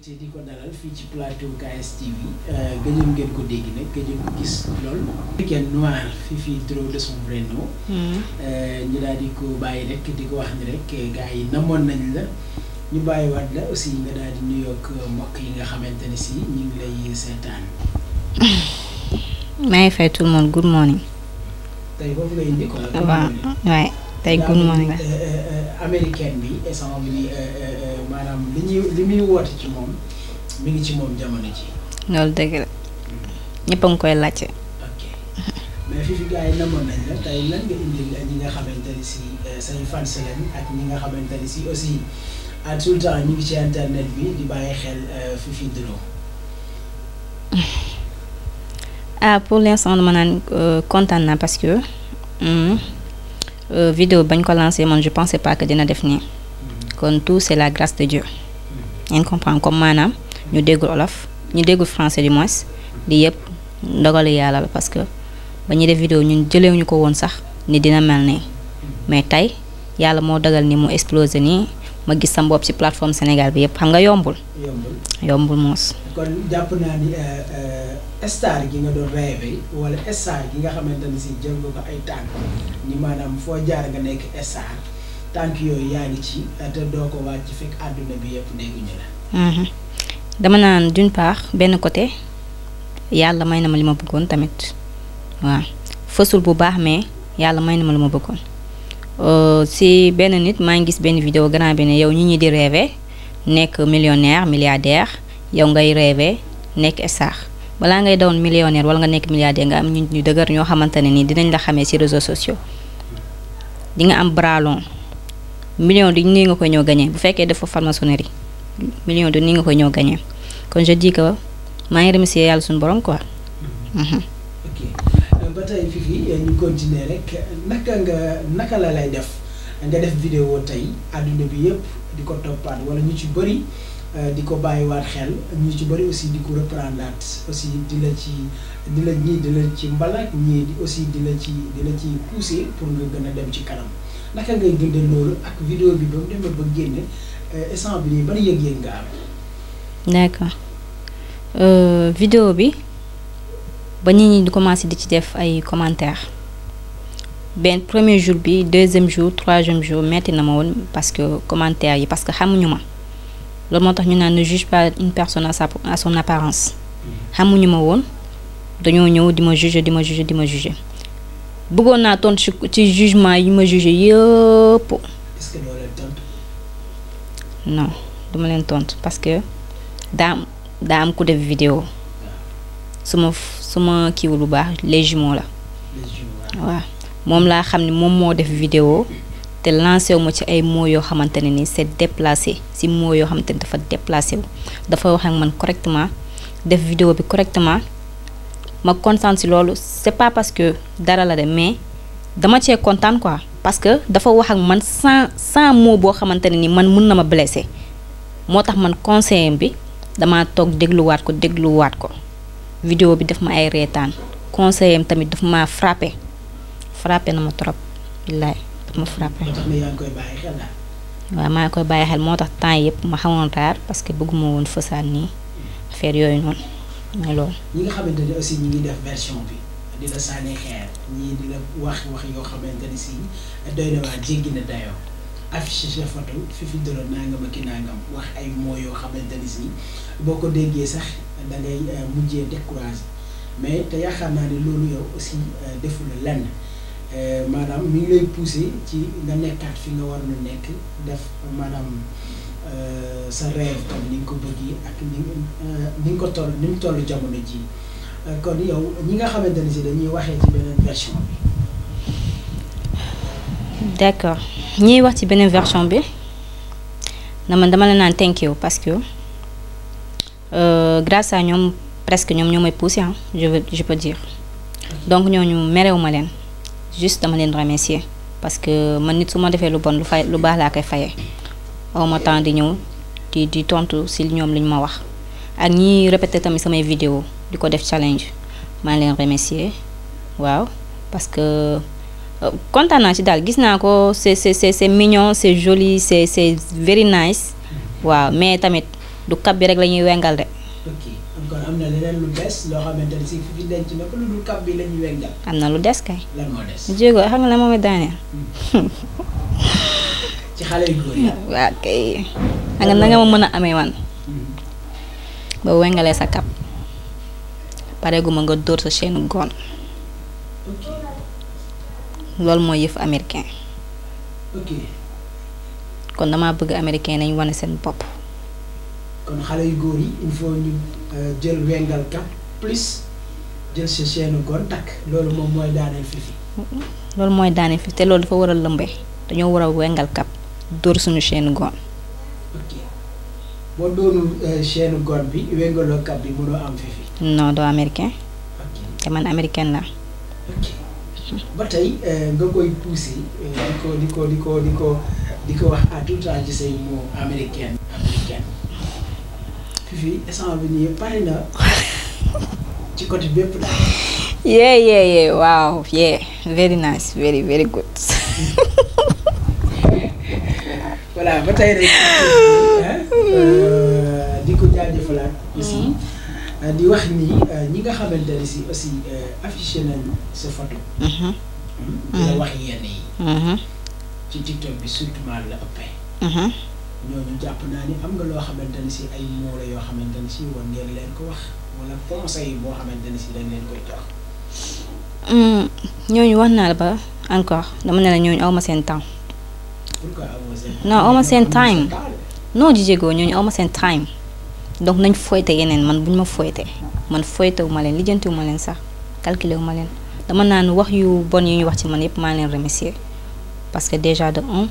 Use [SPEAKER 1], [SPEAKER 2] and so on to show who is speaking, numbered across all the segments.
[SPEAKER 1] di ko dalal fii ci plateau KS TV gëjoon ngeen ko dégg nag gëjoon ko gis lool. Week-end noir fifi trop de son vrai nom. ñu daal di ko bàyyi rek di ko wax ni rek gars yi namoon nañ la ñu bàyyiwaat la aussi nga daal di nuyoog mbokk yi nga xamante ne si ñu ngi lay seetaan.
[SPEAKER 2] maa ngi fay tout le monde good morning.
[SPEAKER 1] tey foofu nga indi quoi.
[SPEAKER 2] waaw waay tey good morning la.
[SPEAKER 1] américaine bi instant bi nii maanaam li muy woote ci moom mi ngi ci moom jamono ji.
[SPEAKER 2] loolu dëgg la ñëpp a ngi koy laajte.
[SPEAKER 1] ok mais fifi gars yi namoon nañ la tey lan nga indil ñi nga xamante ni si say fans lañ ak ñi nga xamante ni si aussi à tout le temps ñu ngi ci internet bi di bàyyi xel Fifi Dro.
[SPEAKER 2] ah pour l'instant dama naan kontaan naa parce que vidéo bañ ko lancé man je pensais pas que dina def nii kon tout c'est la grâce de Dieu. ngeen comprendre comme maanaam ñu déggul olof ñu déggul français du moins di yëpp ndogalu yàlla la parce que ba ñuy def vidéo ñun jëlewuñu ko woon sax ni dina mel nii mais tey yàlla moo dogal ni mu explosé nii ma gis sa bopp ci plateforme Sénégal bi yëpp xam nga yombul. yombul moos.
[SPEAKER 1] kon jàpp naa ni star gi nga doon rêvé wala star gi nga xamante ni si jël nga ko ay tànk ni maanaam foo jaar nga nekk star tànk yooyu yaa ngi ci te doo ko wàcc fekk àdduna bi yëpp dégguñu la.
[SPEAKER 2] dama naan d'une part benn côté yàlla may na ma li ma bëggoon tamit waaw fësul bu baax mais yàlla may na ma li ma bëggoon si benn nit maa ngi gis benn vidéo grand bi ne yow ñi di rêvé nekk millionnaire milliardaire yow ngay rêvé nekk star balaa ngay doon millionnaire wala nga nekk milliardaire nga am ñu dëgër ñoo xamante ne nii dinañ la xamee ci réseaux sociaux di nga am bras long million di nii nga koy ñëw gagné bu fekkee dafa franc-maçonnerie million de nii nga koy ñëw gagné kon je dis que maa ngi remercier yàlla suñu borom quoi.
[SPEAKER 1] ok ba tey Fifi ñu continuer rek naka la lay def nga def vidéo tey àdduna bi yëpp di ko toppaat wala ñu ci bëri di ko bàyyiwaat xel ñu ci bëri aussi di ko reprendre aussi di la ci mbalak ñii di aussi di la ci pousser pour nga gën a dem ci kanam naka ngay dundee loolu ak vidéo bi ba mu demee ba génne instant bi nii ban yëg-yëg nga am.
[SPEAKER 2] d'accord vidéo bi ba nit ñi di commencer di ci def ay commentaires benn premier jour bi deuxième jour troisième jour metti na ma woon parce que commentaires yi parce que xamuñu ma loolu moo tax ñu naan ne juge pas une personne à son apparence xamuñu ma woon dañoo ñëw di ma juger bëggoon naa tontu ci jugement yi ma juger yëpp.
[SPEAKER 1] est-ce que doo leen tontu.
[SPEAKER 2] non duma leen tontu parce que daa am ku def vidéo suma kiiwul bu baax les jumeaux la waaw moom laa xam ne moom moo def vidéo te lancé wu ma ci ay mots yoo xamante ne ni c'est déplacé si mots yoo xamante ne dafa déplacé wu dafa wax ak man correctement def vidéo bi correctement ma kontaan si loolu c'est pas parce que dara la de mais dama cee kontaan quoi parce que dafa wax ak man sans mot boo xamante ne ni man mun na ma blessé moo tax man conseil bi dama toog dégluwaat ko vidéo bi daf ma ay reetaan conseil tamit daf ma frappé na ma trop billaay daf ma frappé. waaw maa ngi koy bàyyi xel moo tax temps yëpp ma xamoon raar parce que bëgguma woon fësaan nii affaire yooyu noonu mooy loolu.
[SPEAKER 1] ñi nga xamante ne aussi ñi ngi def version bi di la sànni xeer ñii di la wax yoo xamante ni si doy na waa jéggi na dayoo affiché sa photo Fifi Dro nangam ak nangam wax ay mots yoo xamante ni si boo ko déggee sax da ngay mujjee découragé mais te yaakaar naa ne loolu yow aussi defu la lenn maanaam mi ngi lay poussé ci nga nekkaat fi nga war a nekk def maanaam sa rêve comme ni nga ko bëggee ak ni nga ko toll ni mu toll jamono ji kon yow ñi nga xamante ni si dañuy waxee ci beneen version bi.
[SPEAKER 2] d'accord ñiy wax ci beneen version bi dama la naan thank you parce que grâce à ñoom presque ñoom ñoo may poussé je peux dire donc ñooñu merew ma leen juste dama leen remercier parce que man nit su ma defee lu bon lu baax laa koy fayee awma temps di ñëw di tontu si ñoom li ñu ma wax ak ñi répété tamit samay vidéo di ko def challenge maa ngi leen remercier waaw parce que kontaan naa ci daal gis naa ko c'est mignon c'est joli c'est very nice waaw mais tamit du kap bi rek la ñuy wengal de.
[SPEAKER 1] ok encore am na leneen lu des loo xamante ne si fi denc na ko lu dul kap bi la ñuy wengal.
[SPEAKER 2] am na lu des kay.
[SPEAKER 1] lan moo des.
[SPEAKER 2] jéego xam nga ne moom it daaneel.
[SPEAKER 1] ci xale yu góor yi.
[SPEAKER 2] waaw kay. xam nga na nga ma mën a amee wan. ba wengalee sa kap pareeguma nga dóor sa chaîne goon.
[SPEAKER 1] ok.
[SPEAKER 2] loolu mooy yëf américain.
[SPEAKER 1] ok.
[SPEAKER 2] kon dama bëgg américain nañ wane seen bopp.
[SPEAKER 1] kon xale yu góor yi il faut ñu jël wengal kap plus jël sa chaîne goon takk loolu moom mooy daaneel fifi.
[SPEAKER 2] loolu mooy daaneel fifi te loolu dafa war a lëmbee dañoo war a wengal kap dóor suñu chaîne goon.
[SPEAKER 1] ok boo doonul chaîne goon bi wengaloo kap bi mënoo am fifi.
[SPEAKER 2] non doo américain.
[SPEAKER 1] ok
[SPEAKER 2] te man américaine la.
[SPEAKER 1] ok ba tey nga koy poussé di ko wax à tout temps ci say mots américaine. fifi instant bi nii pare na ci côté bépp daal.
[SPEAKER 2] yeah waaw yeah very nice very good.
[SPEAKER 1] voilà ba tey rek di ko jaajëfalaat aussi di wax ni ñi nga xamante ne si aussi affiché nañu sa photo. di la wax yenn yi. ci TikTok bi surtout maa la ëppee. ñooñu jàpp naa ni am nga loo xamante ni si ay mots la yoo xamante ni si war ngeen leen ko wax wala conseil boo xamante ni si dañ leen koy jox.
[SPEAKER 2] ñooñu wax naa la ba encore dama ne la ñooñu awma seen temps.
[SPEAKER 1] pourquoi amoo seen temps.
[SPEAKER 2] non awma seen time non di jéego ñooñu awma seen time donc nañ foyte yeneen man buñ ma foyte man foytewu ma leen lijjantiwu ma leen sax calculé wu ma leen dama naan wax yu bon yi ñu wax ci man yëpp maa leen remercier parce que déjà de un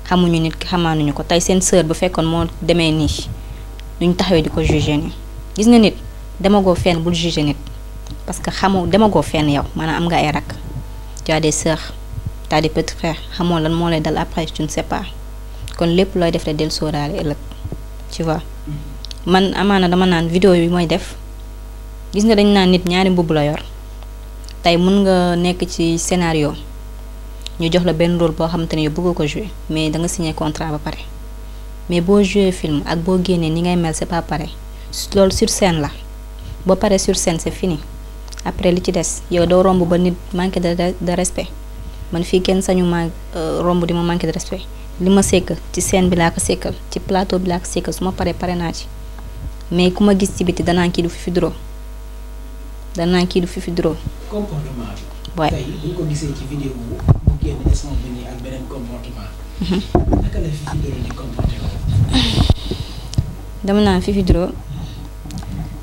[SPEAKER 2] xamuñu nit ki xamaanuñu ko tey seen sœur bu fekkoon moo demee nii duñ taxawee di ko juger nii gis nga nit demagoo fenn bul juger nit parce que xamoo demagoo fenn yow maanaam am nga ay rakk tu as des sœurs tu as des petits frères xamoo lan moo lay dal après tu ne sais pas kon lépp looy def rek del sóoraale ëllëg tu vois man amaana dama naan vidéo yi mooy def gis nga dañ naan nit ñaari mbubb la yor tey mun nga nekk ci scénario ñu jox la benn rôle boo xamante ne yow bëgg ko jouer mais da nga signé contrat ba pare mais boo jouer film ak boo génnee ni ngay mel c'est pas pareil loolu sur scène la boo paree sur scène c'est fini après li ci des yow doo romb ba nit manqué de respect man fii kenn sañu ma romb di ma manqué de respect li ma sekkal ci scène bi laa ko sekkal ci plateau bi laa ko sekkal su ma paree pare naa ci mais ku ma gis ci biti danaa kii du fifi dro
[SPEAKER 1] comportement bi.
[SPEAKER 2] waay
[SPEAKER 1] tey bu ñu ko gisee ci vidéo bu génn instant bi nii ak beneen comportement. naka la fifi dro di comporté woo.
[SPEAKER 2] dama naan fifi dro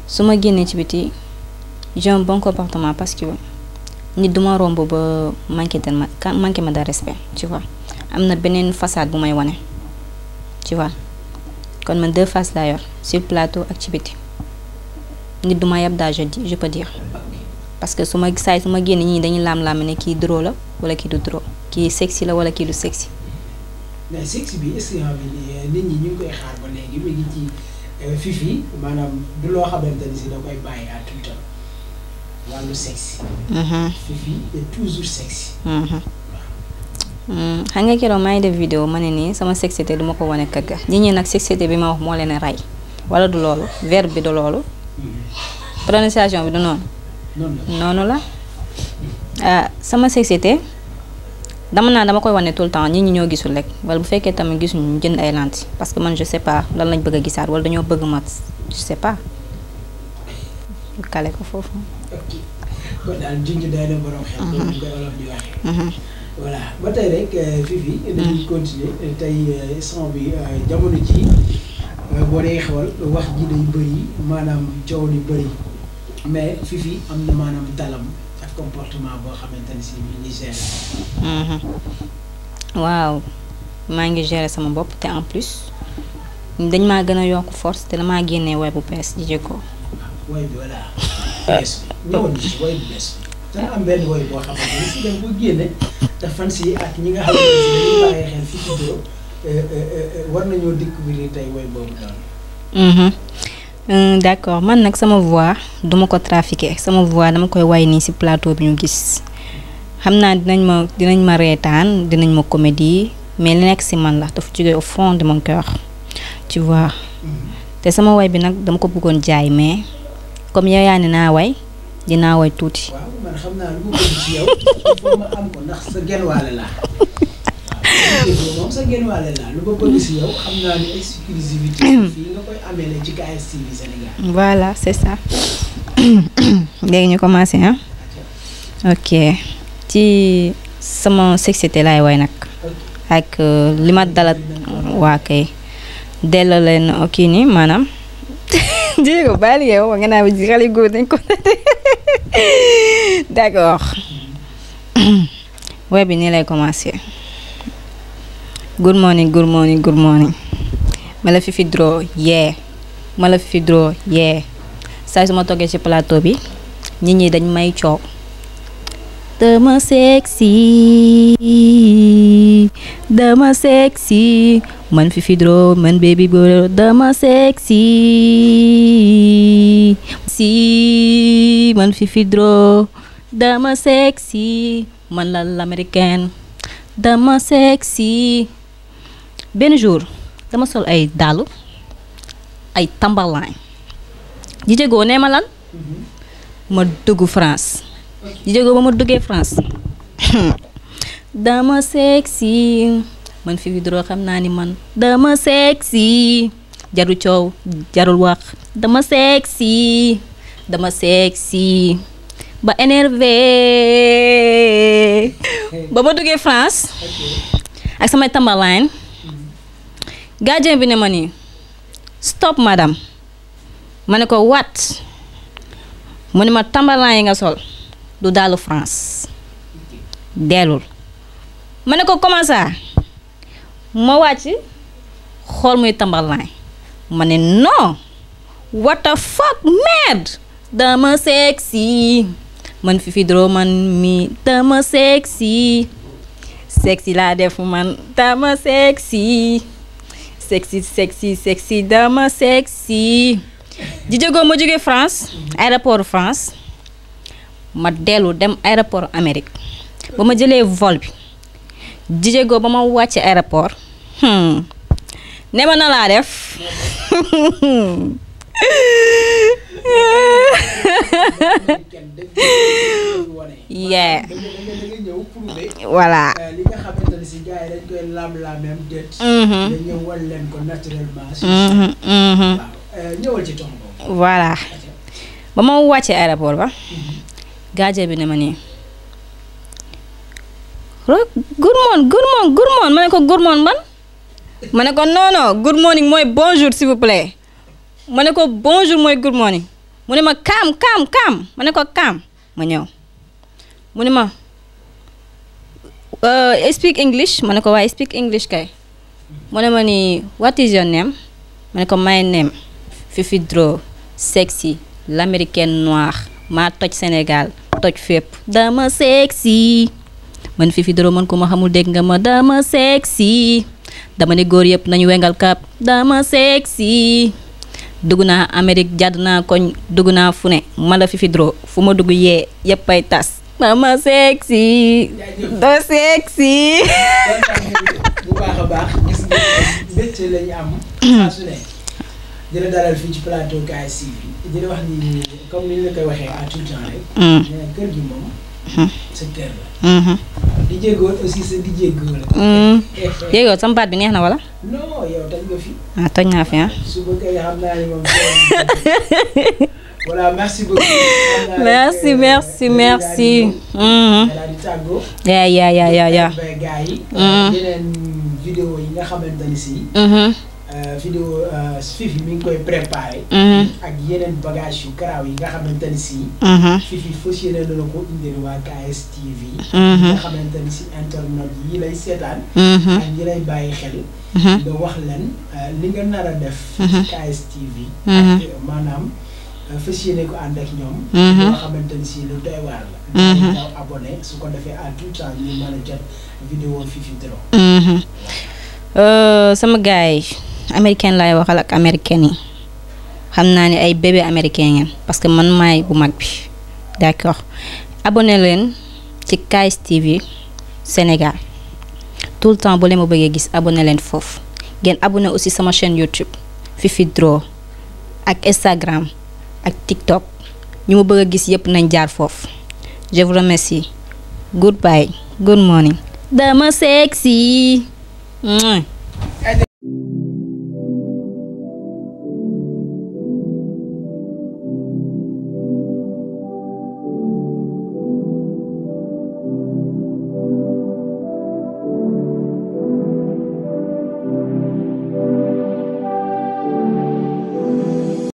[SPEAKER 2] su ma génnee ci biti j'ai un bon comportement parce que nit duma romb ba manqué ma de respect tu vois am na beneen façade bu may wane tu vois kon man deux faces laa yor sur plateau ak ci biti nit duma yab daal je peux dire parce que su ma génn ñii dañuy laam-laam ne kii drôle la wala kii du drôle kii sexy la wala kii du sexy.
[SPEAKER 1] mais sexy bi est-ce que nit ñi ñu ngi koy xaar ba léegi mi ngi ci fifi maanaam du loo xamante ni si da koy bàyyi à tout temps wàllu sexy. fifi est toujours sexy.
[SPEAKER 2] xam nga keroog maa ngi def vidéo ma ne nii sama sexité duma ko wane kër ga nit ñi nag sexité bi ma wax moo leen a rey wala du loolu verbe bi du loolu. prononciation bi du noonu. noonu la sama sexité dama koy wane tout le temps nit ñi ñoo gisul rek wala bu fekkee tamit gisuñu ñu jënd ay lentille parce que man je sais pas lan lañ bëgg a gisaat wala dañoo bëgg ma je sais pas kale ko foofu.
[SPEAKER 1] ok kon daal junj day na borom xel. comme ni ko olof di waxee. voilà ba tey rek fifi dañuy continuer tey son bi jamono ji boo dee xool wax ji day bëri maanaam coow li bëri mais fifi am na maanaam dalam ak comportement boo xamante ne si mi ngi gérer.
[SPEAKER 2] waaw maa ngi gérer sama bopp te en plus dañ maa gën a yokk force te damaa génnee way bu bees di ko.
[SPEAKER 1] way bi voilà. bees bi ñëwoon ci way bu bees bi. dana am benn woy boo xamante ni si dem ko génne te fan si ak ñi nga xamante ne si dañuy bàyyi xel fii ci doo war nañoo découvrir tey woy boobu noonu.
[SPEAKER 2] D'accord man nag sama voix duma ko trafiquer sama voix dama koy way nii ci plateau bi ñu gis xam naa dinañ ma reetaan dinañ ma comédie mais li nekk ci man la dafa jóge au fond de mon cœur tu vois. te sama way bi nag dama ko bëggoon jaay mais comme yow yaa ne naa way dinaa way tuuti.
[SPEAKER 1] waaw man xam naa lu ma bëgg ci yow il faut ma am ko ndax sa genn wàll laa. moom sa genn wàll laa lu ma bëgg ci yow xam naa ni exclusivité fii nga koy amee ci KS TV Sénégal.
[SPEAKER 2] Voilà c'est ça. léegi ñu commencé hein. ok ci sama sexité laay way nag. ak li ma dalat waa kay delloo leen kii nii maanaam. Diego baal yow nga naa bi xale góor dañ ko d'accord. way bi nii lay commencé. Good morning, good morning, good morning. Mala fifi draw, yeah. Mala fifi draw, yeah. Saa su ma toggee ci plateau bi nit ñi dañ may coow. Dama sexy, man fifi draw, man baby boy, dama sexy. Man fifi draw, dama sexy, man l'américaine, dama sexy. benn jour dama sol ay dàll ay tambalaan di jegoo nee ma lan ma dugg France di jegoo ba ma duggee France dama sexy man fi vidéo xam naa ni man dama sexy jarul coow jarul wax dama sexy ba énervé ba ma duggee France ak samay tambalaan gardien bi ne ma nii stop madame ma ne ko what mu ne ma tambalaan yi nga sol du daalu France dellul ma ne ko comment ça ma wàcc xool muy tambalaan ma ne non what the fuck merde dama sexy man fi dro man mi dama sexy laa def man dama sexy dama sexy di jógoo ma jógee France aéroport France ma dellu dem aéroport Amérique ba ma jëlee vol bi di jógoo ba ma wàcce aéroport ne ma na laa def yeah voilà
[SPEAKER 1] li nga xamante ne si gars yi dañ koy lam même det dañu wal leen ko naturellement ñëwal ci tomb boobu
[SPEAKER 2] voilà ba ma wàcce aéroport ba gardien bi ne ma nii good morning ma ne ko good morning man ma ne ko non good morning mooy bonjour s'il vous plaît ma ne ko bonjour mooy good morning mu ne ma kaam ma ne ko kaam ma ñëw mu ne ma speak English ma ne ko waaye speak English kay mu ne ma ni what is your name ma ne ko my name Fifi Dro sexy l'américaine noire maa toj Sénégal toj fépp dama sexy man Fifi Dro man ko ma xamul dégg nga ma dama sexy dama ne góor yëpp nañu wengal kap dama sexy dugg naa Amérique jàdd naa koñ dugg naa fu ne ma la Fifi Dro fu ma dugg yee yëpp ay tas dama sexy dama sexy
[SPEAKER 1] bu baax a baax gis nga mbégte lañu am saa su ne dina dalal fii ci plateau KS TV dina wax ni comme ni ñu la koy waxee à tout temps rek nee kër gi moom sa kër la di jégoon aussi sa di jégoon
[SPEAKER 2] jégoon sama baat bi neex na wala
[SPEAKER 1] non yow toj nga fi
[SPEAKER 2] toj naa fi
[SPEAKER 1] suba kay xam naa ni moom voilà merci beaucoup
[SPEAKER 2] merci
[SPEAKER 1] ya gars yi yeneen vidéo yi nga xamante ni si vidéo Fifi mi ngi koy préparé ak yeneen bagage yu garaaw yi nga xamante ni si Fifi fas yéene na la ko indil waa KS TV nga xamante ni si internet yi lay seetaan ak yi lay bàyyi xel nga wax leen li nga nar a def ci KS TV ak maanaam fas yéene ko ànd ak ñoom. loo xamante ni si lu doy waar la. dañu abonné su ko defee à tout temps ñu mën a jot vidéo Fifi Dro.
[SPEAKER 2] sama gars yi américain laay waxal ak américain yi xam naa ne ay bébé américain ngeen parce que man maay bu mag bi d'accord abonné leen ci KS TV Sénégal tout le temps bu leen ma bëggee gis abonné leen foofu ngeen abonné aussi sama chaîne YouTube Fifi Dro ak Instagram ak TikTok ñu ma bëgg a gis yépp nañ jaar foofu je vous remercie goodbye good morning dama sexy